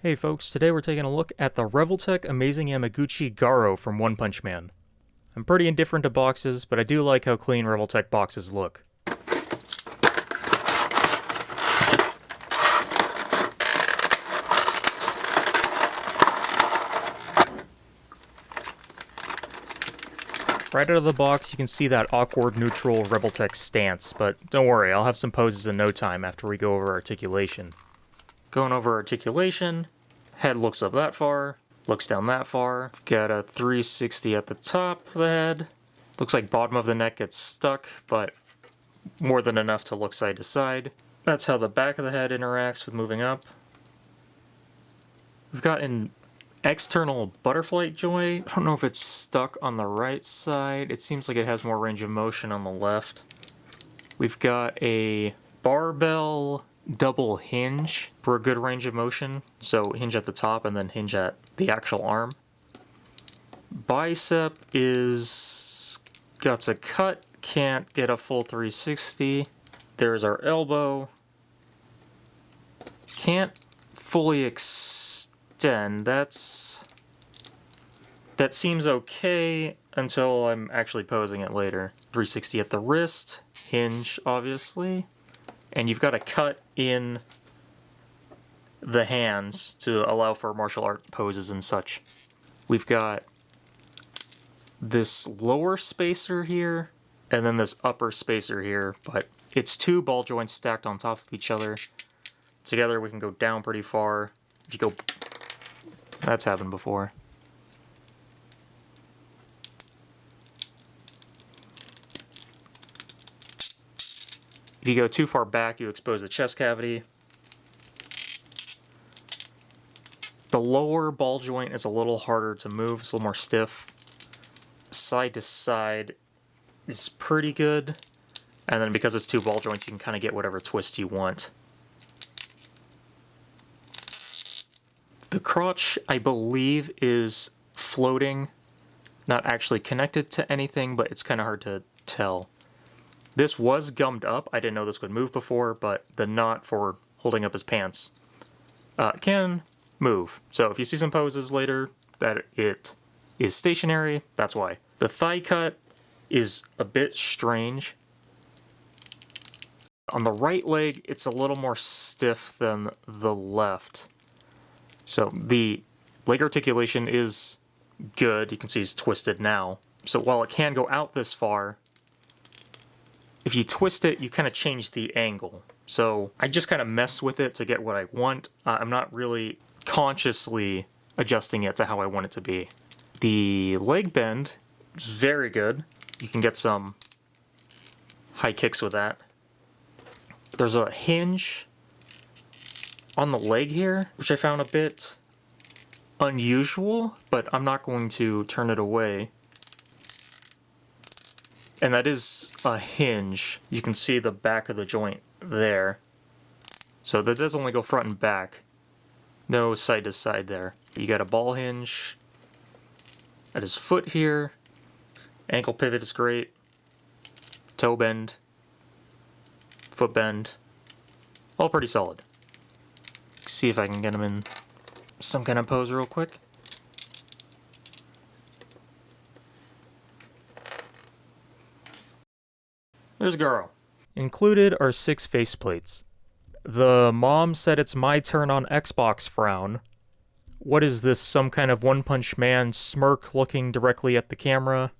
Hey folks, today we're taking a look at the Revoltech Amazing Yamaguchi Garou from One Punch Man. I'm pretty indifferent to boxes, but I do like how clean Revoltech boxes look. Right out of the box, you can see that awkward neutral Revoltech stance, but don't worry, I'll have some poses in no time after we go over articulation. Going over articulation, head looks up that far, looks down that far. Got a 360 at the top of the head. Looks like bottom of the neck gets stuck, but more than enough to look side to side. That's how the back of the head interacts with moving up. We've got an external butterfly joint. I don't know if it's stuck on the right side. It seems like it has more range of motion on the left. We've got a barbell double hinge for a good range of motion. So hinge at the top and then hinge at the actual arm. Bicep is got a cut, can't get a full 360. There's our elbow. Can't fully extend. That seems okay until I'm actually posing it later. 360 at the wrist, hinge obviously. And you've got a cut in the hands to allow for martial art poses and such. We've got this lower spacer here, and then this upper spacer here, but it's two ball joints stacked on top of each other. Together we can go down pretty far. If you go... That's happened before. If you go too far back, you expose the chest cavity. The lower ball joint is a little harder to move, it's a little more stiff. Side to side is pretty good. And then because it's two ball joints, you can kind of get whatever twist you want. The crotch, I believe, is floating, not actually connected to anything, but it's kind of hard to tell. This was gummed up. I didn't know this would move before, but the knot for holding up his pants can move. So if you see some poses later that it is stationary, that's why. The thigh cut is a bit strange. On the right leg, it's a little more stiff than the left. So the leg articulation is good. You can see it's twisted now. So while it can go out this far, if you twist it, you kind of change the angle. So I just kind of mess with it to get what I want. I'm not really consciously adjusting it to how I want it to be. The leg bend is very good. You can get some high kicks with that. There's a hinge on the leg here, which I found a bit unusual, but I'm not going to turn it away. And that is a hinge. You can see the back of the joint there. So that does only go front and back. No side to side there. You got a ball hinge at his foot here. Ankle pivot is great. Toe bend. Foot bend. All pretty solid. See if I can get him in some kind of pose real quick. There's Garou. Included are 6 faceplates. The mom said it's my turn on Xbox frown. What is this, some kind of One Punch Man smirk looking directly at the camera?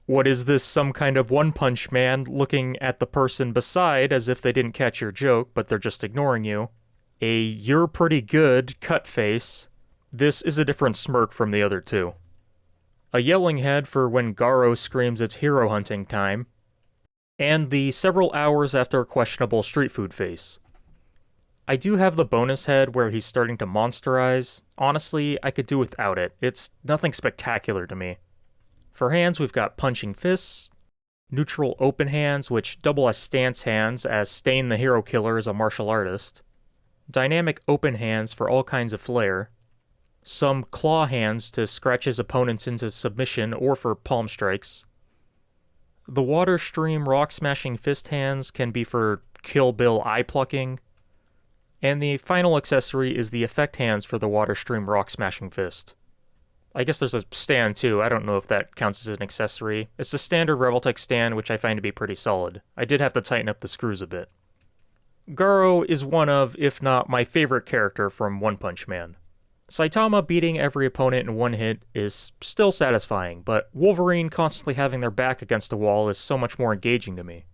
What is this, some kind of One Punch Man looking at the person beside as if they didn't catch your joke, but they're just ignoring you? A you're pretty good cut face. This is a different smirk from the other two. A yelling head for when Garou screams it's hero hunting time. And the several hours after questionable street food face. I do have the bonus head where he's starting to monsterize. Honestly, I could do without it. It's nothing spectacular to me. For hands, we've got punching fists, neutral open hands, which double as stance hands, as Stain the Hero Killer is a martial artist, dynamic open hands for all kinds of flair, some claw hands to scratch his opponents into submission or for palm strikes. The water stream rock smashing fist hands can be for Kill Bill eye plucking, And the final accessory is the effect hands for the Water Stream Rock Smashing Fist. I guess there's a stand too, I don't know if that counts as an accessory. It's the standard Revoltech stand, which I find to be pretty solid. I did have to tighten up the screws a bit. Garou is one of, if not my favorite character from One Punch Man. Saitama beating every opponent in one hit is still satisfying, but Wolverine constantly having their back against a wall is so much more engaging to me.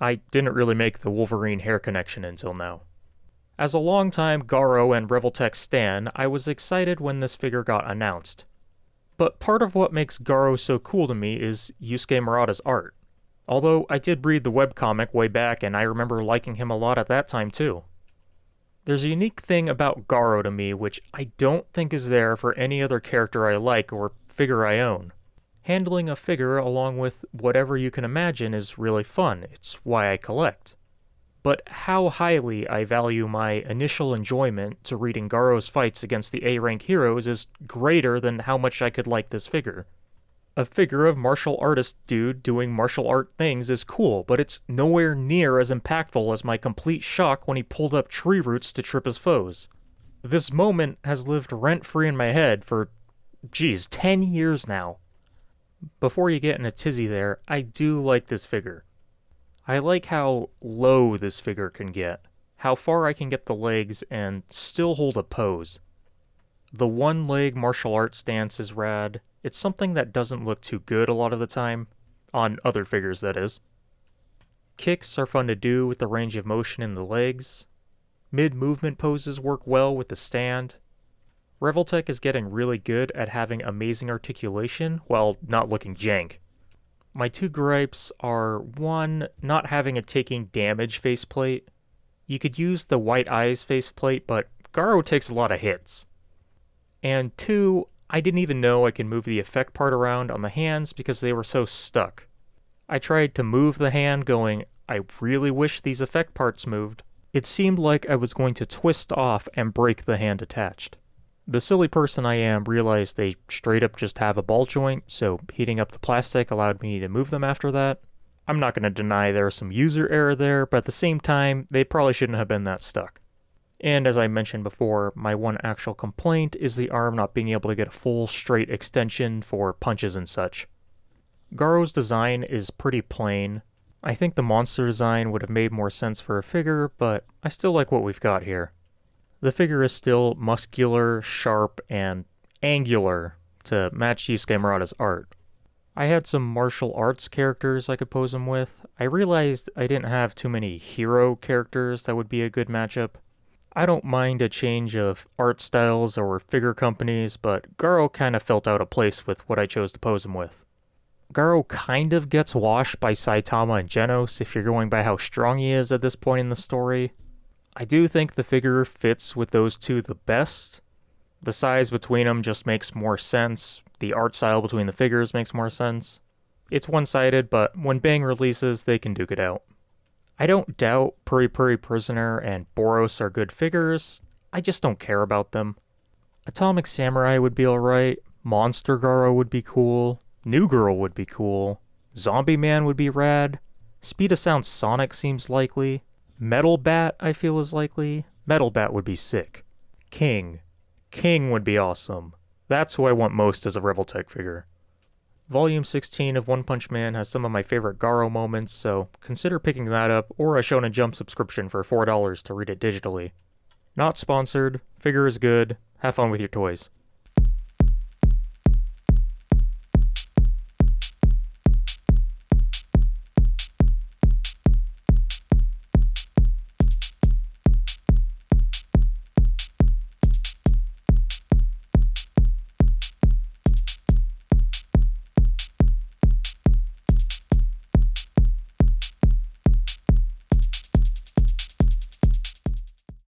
I didn't really make the Wolverine hair connection until now. As a longtime Garou and Revoltech stan, I was excited when this figure got announced. But part of what makes Garou so cool to me is Yusuke Murata's art. Although I did read the webcomic way back and I remember liking him a lot at that time too. There's a unique thing about Garou to me which I don't think is there for any other character I like or figure I own. Handling a figure along with whatever you can imagine is really fun, it's why I collect. But how highly I value my initial enjoyment to reading Garou's fights against the A-rank heroes is greater than how much I could like this figure. A figure of martial artist dude doing martial art things is cool, but it's nowhere near as impactful as my complete shock when he pulled up tree roots to trip his foes. This moment has lived rent-free in my head for, 10 years now. Before you get in a tizzy there, I do like this figure. I like how low this figure can get, how far I can get the legs and still hold a pose. The one-leg martial arts stance is rad. It's something that doesn't look too good a lot of the time, on other figures that is. Kicks are fun to do with the range of motion in the legs. Mid-movement poses work well with the stand. Revoltech is getting really good at having amazing articulation while not looking jank. My two gripes are, one, not having a taking damage faceplate. You could use the white eyes faceplate, but Garou takes a lot of hits. And two, I didn't even know I could move the effect part around on the hands because they were so stuck. I tried to move the hand going, I really wish these effect parts moved. It seemed like I was going to twist off and break the hand attached. The silly person I am realized they straight up just have a ball joint, so heating up the plastic allowed me to move them after that. I'm not going to deny there was some user error there, but at the same time, they probably shouldn't have been that stuck. And as I mentioned before, my one actual complaint is the arm not being able to get a full straight extension for punches and such. Garou's design is pretty plain. I think the monster design would have made more sense for a figure, but I still like what we've got here. The figure is still muscular, sharp, and angular to match Yusuke Murata's art. I had some martial arts characters I could pose him with. I realized I didn't have too many hero characters that would be a good matchup. I don't mind a change of art styles or figure companies, but Garou kind of felt out of place with what I chose to pose him with. Garou kind of gets washed by Saitama and Genos if you're going by how strong he is at this point in the story. I do think the figure fits with those two the best. The size between them just makes more sense. The art style between the figures makes more sense. It's one-sided, but when Bang releases, they can duke it out. I don't doubt Puri Puri Prisoner and Boros are good figures, I just don't care about them. Atomic Samurai would be alright, Monster Garou would be cool, New Girl would be cool, Zombie Man would be rad, Speed of Sound Sonic seems likely, Metal Bat I feel is likely, Metal Bat would be sick. King would be awesome. That's who I want most as a Revoltech figure. Volume 16 of One Punch Man has some of my favorite Garou moments, so consider picking that up or a Shonen Jump subscription for $4 to read it digitally. Not sponsored, figure is good, have fun with your toys.